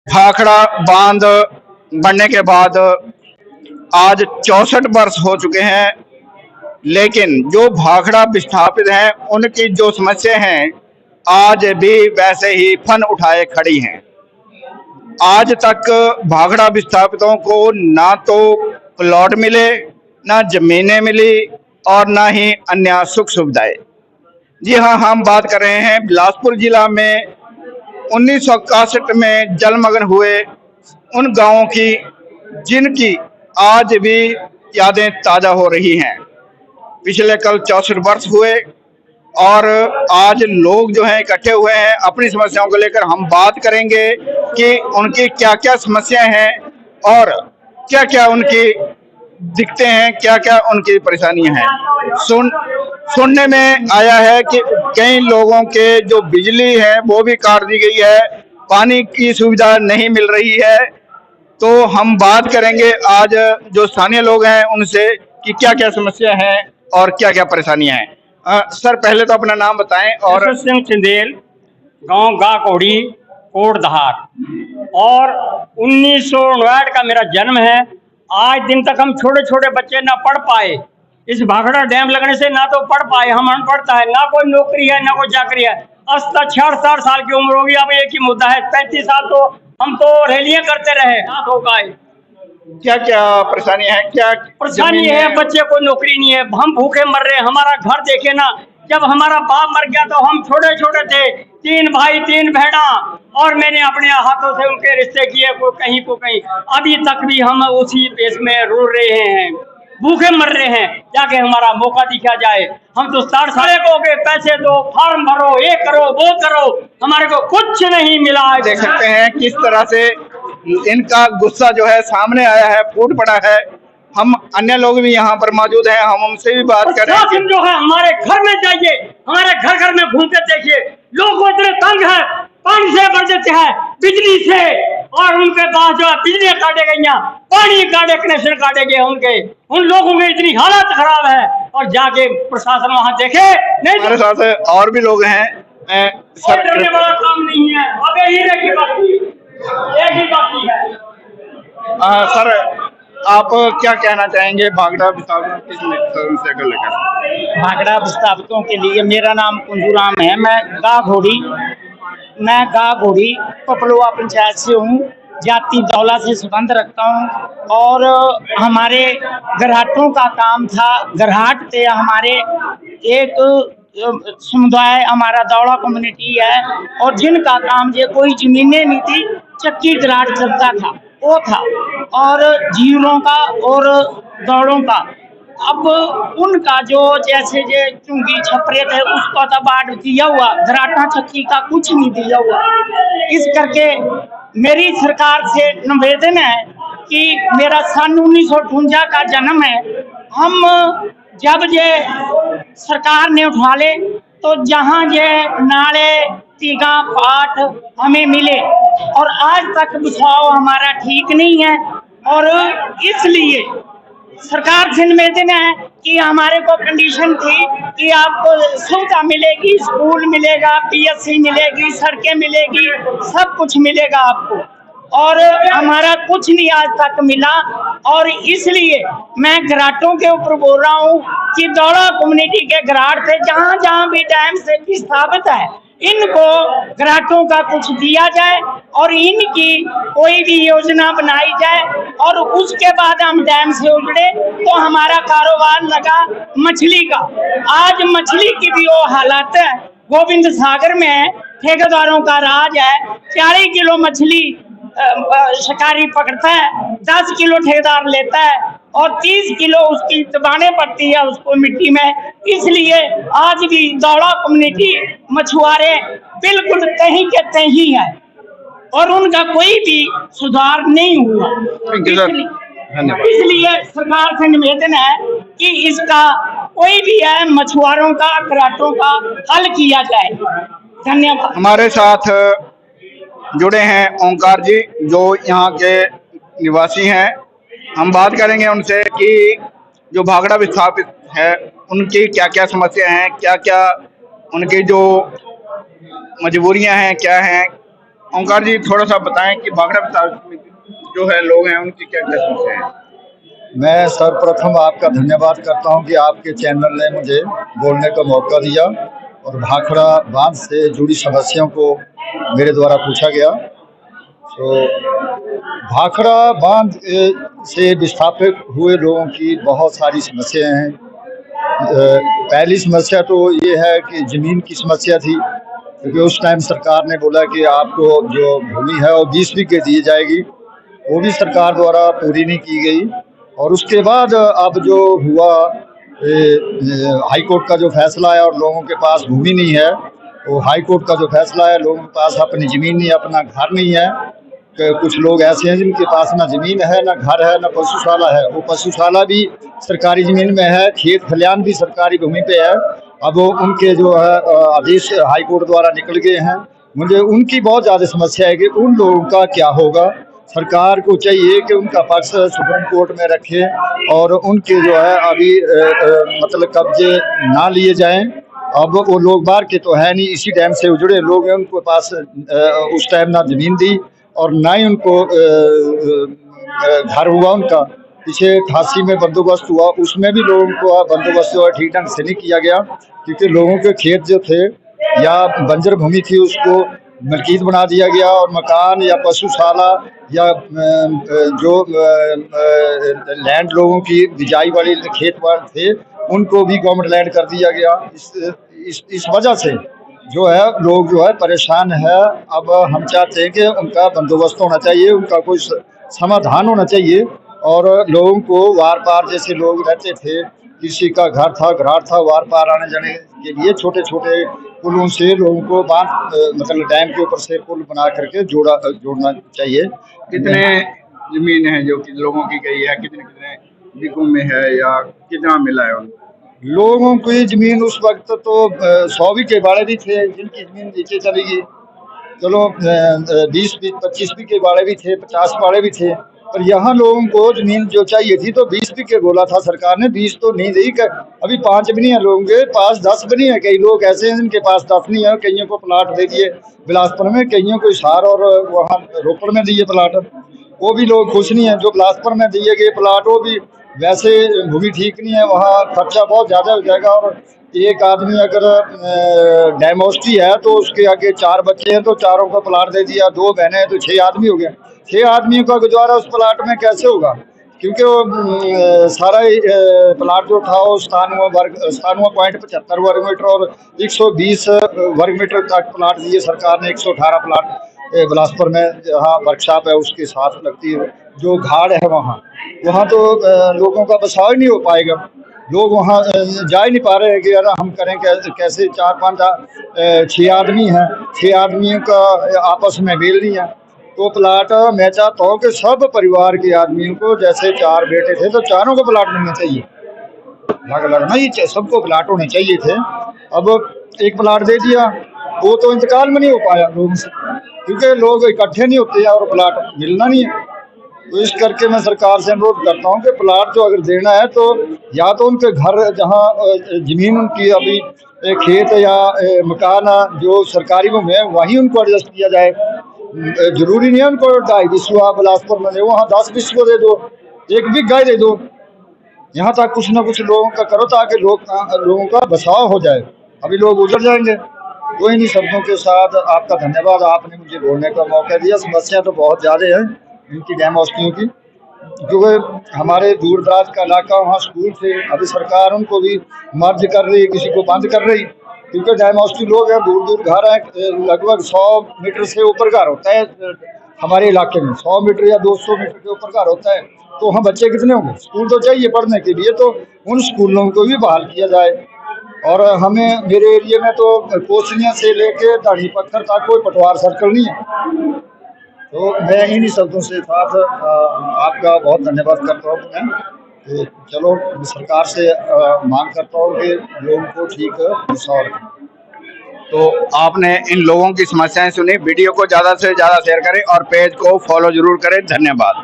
भाखड़ा बांध बनने के बाद आज 64 वर्ष हो चुके हैं, लेकिन जो भाखड़ा विस्थापित हैं उनकी जो समस्या हैं आज भी वैसे ही फन उठाए खड़ी हैं। आज तक भाखड़ा विस्थापितों को ना तो प्लॉट मिले, ना जमीनें मिली और ना ही अन्य सुख सुविधाएं। जी हाँ, हम बात कर रहे हैं बिलासपुर जिला में 1961 में जलमग्न हुए उन गांवों की जिनकी आज भी यादें ताजा हो रही हैं। पिछले कल 64 वर्ष हुए और आज लोग जो हैं इकट्ठे हुए हैं अपनी समस्याओं को लेकर। हम बात करेंगे कि उनकी क्या क्या समस्याएं हैं और क्या क्या उनकी दिक्कतें हैं, क्या क्या उनकी परेशानियां हैं। सुनने में आया है कि कई लोगों के जो बिजली है वो भी काट दी गई है, पानी की सुविधा नहीं मिल रही है। तो हम बात करेंगे आज जो स्थानीय लोग हैं उनसे कि क्या क्या समस्या है और क्या क्या परेशानियां हैं। सर, पहले तो अपना नाम बताएं। और सिंह चंदेल, गांव गाकोड़ी, कोटधार, और 1959 का मेरा जन्म है। आज दिन तक हम छोटे छोटे बच्चे ना पढ़ पाए। इस भाखड़ा डैम लगने से ना तो पढ़ पाए, हम अनपढ़ता है, ना कोई नौकरी है ना कोई चाकरी है। 66 साल की उम्र होगी, अब एक ही मुद्दा है। 35 साल तो हम तो रैलियां करते रहे। क्या क्या परेशानी है? क्या परेशानी है? बच्चे को नौकरी नहीं है, हम भूखे मर रहे हैं। हमारा घर देखे ना, जब हमारा बाप मर गया तो हम छोटे छोटे थे, 3 भाई 3 बहना, और मैंने अपने हाथों से उनके रिश्ते किए, को कहीं को कहीं। अभी तक भी हम उसी पेश में रो रहे हैं, भूखे मर रहे हैं। जाके हमारा मौका दिखा जाए। हम तो 60 साल हो गए, पैसे दो, फॉर्म भरो, ये करो वो करो, हमारे को कुछ नहीं मिला। देख सकते हैं किस तरह से इनका गुस्सा जो है सामने आया है, फूट पड़ा है। हम अन्य लोग भी यहाँ पर मौजूद हैं, हम उनसे भी बात करें। जो है हमारे घर में जाइए, हमारे घर घर में घूम कर देखिए, लोग इतने तंग है, पानी से भर देते हैं, बिजली से, और उनके पास जो है बिजली काटे गई, पानी काटे, कनेक्शन काटे गए उनके। उन लोगों की इतनी हालत खराब है, और जाके प्रशासन वहाँ देखे नहीं। हमारे साथ और भी लोग हैं। सर, करने वाला काम नहीं है, अब यही एक ही बाकी है। सर, आप क्या कहना चाहेंगे भाखड़ा विस्थापित समस्या को लेकर? भाखड़ा विस्थापितों के लिए मेरा नाम कुंजूराम है। मैं गाघोड़ी पपलुआ पंचायत से हूँ। जाति दौला से संबंध रखता हूँ, और हमारे घराटों का काम था। घराट थे हमारे, एक समुदाय हमारा दौड़ा कम्युनिटी है, और जिनका काम ये कोई जमीनें नहीं थी, चक्की घराट चलता था वो था, और जीवलों का और दौड़ों का। अब उनका जो जैसे जे चुंगी छपरे थे उसका तो बाट दिया हुआ, घराटा चक्की का कुछ नहीं दिया हुआ। इस करके मेरी सरकार से निवेदन है कि मेरा सन 1958 का जन्म है। हम जब ये सरकार ने उठा ले तो जहाँ ये नाले तीगा पाठ हमें मिले, और आज तक बिछाव हमारा ठीक नहीं है। और इसलिए सरकार से निवेदन है कि हमारे को कंडीशन थी कि आपको सुविधा मिलेगी, स्कूल मिलेगा, पीएससी मिलेगी, सड़कें मिलेगी, सब कुछ मिलेगा आपको, और हमारा कुछ नहीं आज तक मिला। और इसलिए मैं घराटों के ऊपर बोल रहा हूँ कि दौड़ा कम्युनिटी के घराट से जहाँ जहाँ भी डैम से विस्थापित है, इनको घराटों का कुछ दिया जाए और इनकी कोई भी योजना बनाई जाए। और उसके बाद हम डैम से उजड़े तो हमारा कारोबार लगा मछली का। आज मछली की भी वो हालत है, गोविंद सागर में ठेकेदारों का राज है। 40 किलो मछली शिकारी पकड़ता है, 10 किलो ठेकेदार लेता है, और 30 किलो उसकी दबाने पड़ती है उसको मिट्टी में। इसलिए आज भी दौड़ा कम्युनिटी मछुआरे बिल्कुल कहीं के कहीं है, और उनका कोई भी सुधार नहीं हुआ। इसलिए सरकार से निवेदन है कि इसका कोई भी है मछुआरों का, घराटों का हल किया जाए। धन्यवाद। हमारे साथ जुड़े हैं ओंकार जी, जो यहाँ के निवासी हैं। हम बात करेंगे उनसे कि जो भाखड़ा विस्थापित है उनकी क्या क्या समस्या हैं, क्या क्या उनकी जो मजबूरियां हैं, क्या हैं, ओंकार जी थोड़ा सा बताएं कि भाखड़ा विस्थापित में जो है लोग हैं उनकी क्या क्या समस्या है। मैं सर्वप्रथम आपका धन्यवाद करता हूं कि आपके चैनल ने मुझे बोलने का मौका दिया और भाखड़ा बांध से जुड़ी समस्याओं को मेरे द्वारा पूछा गया। तो भाखड़ा बांध से विस्थापित हुए लोगों की बहुत सारी समस्याएं हैं। पहली समस्या तो ये है कि ज़मीन की समस्या थी, क्योंकि उस टाइम सरकार ने बोला कि आपको जो भूमि है वो 20 बीघे दी जाएगी, वो भी सरकार द्वारा पूरी नहीं की गई। और उसके बाद अब जो हुआ हाई कोर्ट का जो फैसला है और लोगों के पास भूमि नहीं है, वो हाई कोर्ट का जो फैसला है, लोगों के पास अपनी ज़मीन नहीं, अपना घर नहीं है। कुछ लोग ऐसे हैं जिनके पास ना ज़मीन है, ना घर है, ना पशुशाला है। वो पशुशाला भी सरकारी ज़मीन में है, खेत खलियान भी सरकारी भूमि पे है। अब वो उनके जो है आदेश हाई कोर्ट द्वारा निकल गए हैं। मुझे उनकी बहुत ज़्यादा समस्या है कि उन लोगों का क्या होगा। सरकार को चाहिए कि उनका पक्ष सुप्रीम कोर्ट में रखे और उनके जो है अभी मतलब कब्जे ना लिए जाएं। अब वो लोग बाहर के तो है नहीं, इसी टाइम से उजड़े लोग हैं, उनके पास उस टाइम ना ज़मीन दी और ना ही उनको घर हुआ उनका। पीछे 88 में बंदोबस्त हुआ, उसमें भी लोगों को बंदोबस्त जो है ठीक ढंग से नहीं किया गया, क्योंकि लोगों के खेत जो थे या बंजर भूमि थी उसको मलकीत बना दिया गया और मकान या पशुशाला या जो लैंड लोगों की बिजाई वाली खेत वाले थे उनको भी गवर्नमेंट लैंड कर दिया गया। इस वजह से जो है लोग जो है परेशान है। अब हम चाहते हैं कि उनका बंदोबस्त होना चाहिए, उनका कोई समाधान होना चाहिए और लोगों को वार पार, जैसे लोग रहते थे, किसी का घर था, घराट था, वार पार आने जाने के लिए छोटे छोटे पुलों से लोगों को बांध मतलब डैम के ऊपर से पुल बना करके जोड़ना चाहिए। कितने जमीन है जो कि लोगों की गई है, कितने कितने बीघों में है या कितना मिला है उनको? लोगों की जमीन उस वक्त तो 100 बीघे वाले भी थे जिनकी जमीन नीचे चली गई। चलो 20-25 बीघे वाले भी थे, 50 वाले भी थे, पर यहाँ लोगों को जमीन जो चाहिए थी तो 20 बीघे बोला था सरकार ने, 20 तो नहीं दी। अभी 5 भी नहीं है लोगों के पास, 10 भी नहीं है। कई लोग ऐसे हैं जिनके पास 10 नहीं है। कईयों को प्लाट दे दिए बिलासपुर में, कईयों को हिसार और वहाँ रोपड़ में दिए प्लाट, वो भी लोग खुश नहीं है। जो बिलासपुर में दिए गए प्लाट वो भी वैसे भूमि ठीक नहीं है, वहाँ खर्चा बहुत ज़्यादा हो जाएगा। और एक आदमी अगर डायमोस्टी है तो उसके आगे 4 बच्चे हैं तो चारों को प्लाट दे दिया, 2 बहनें हैं तो 6 आदमी हो गए। 6 आदमियों का गुजारा उस प्लाट में कैसे होगा, क्योंकि वो सारा प्लाट जो था वो 97.75 वर्ग मीटर और 120 वर्ग मीटर तक प्लाट दिए सरकार ने। 118 प्लाट बिलासपुर में जहाँ वर्कशॉप है उसके साथ लगती है, जो घाड़ है वहाँ तो लोगों का बसाव ही नहीं हो पाएगा। लोग वहाँ जा ही नहीं पा रहे हैं कि यार हम करें कैसे। 4-5-6 आदमी हैं, 6 आदमियों का आपस में मेल नहीं है। तो प्लाट मैं चाहता हूँ कि सब परिवार के आदमियों को, जैसे 4 बेटे थे तो चारों को प्लाट मिलना चाहिए, लगना ही सबको प्लाट होने चाहिए थे। अब एक प्लाट दे दिया, वो तो इंतकाल में नहीं हो पाया लोगों से, क्योंकि लोग इकट्ठे नहीं होते और प्लाट मिलना नहीं है। तो इस करके मैं सरकार से अनुरोध करता हूँ कि प्लाट जो अगर देना है तो या तो उनके घर जहाँ ज़मीन उनकी अभी खेत या मकान जो सरकारी भूमि है वहीं उनको एडजस्ट किया जाए। जरूरी नहीं है उनको 2.5 बिस्वा बिलासपुर में दे, वहाँ 10 बिस्वा दे दो, 1 बीघा ही दे दो। यहाँ तक कुछ ना कुछ लोगों का करो ताकि लोगों का बसाव हो जाए, अभी लोग उजड़ जाएंगे। तो इन्हीं शब्दों के साथ आपका धन्यवाद, आपने मुझे बोलने का मौका दिया। समस्या तो बहुत ज़्यादा है इनकी डैमोस्टियों की, क्योंकि हमारे दूर दराज का इलाका, वहाँ स्कूल थे, अभी सरकार उनको भी मर्ज कर रही है, किसी को बंद कर रही, क्योंकि डैमोस्टी लोग हैं, दूर दूर घर हैं। लगभग 100 मीटर से ऊपर घर होता है हमारे इलाके में, 100 मीटर या 200 मीटर के ऊपर घर होता है। तो वहाँ बच्चे कितने होंगे, स्कूल तो चाहिए पढ़ने के लिए, तो उन स्कूलों को भी बहाल किया जाए। और हमें मेरे एरिया में तो कोसलियाँ से लेके दाढ़ी पत्थर तक कोई पटवार सर्कल नहीं है। तो मैं इन्हीं शब्दों से साथ आपका बहुत धन्यवाद करता हूँ मैं। चलो सरकार से मांग करता हूँ कि लोगों को ठीक विश्वास। तो आपने इन लोगों की समस्याएं सुनी। वीडियो को ज़्यादा से ज़्यादा शेयर करें और पेज को फॉलो जरूर करें। धन्यवाद।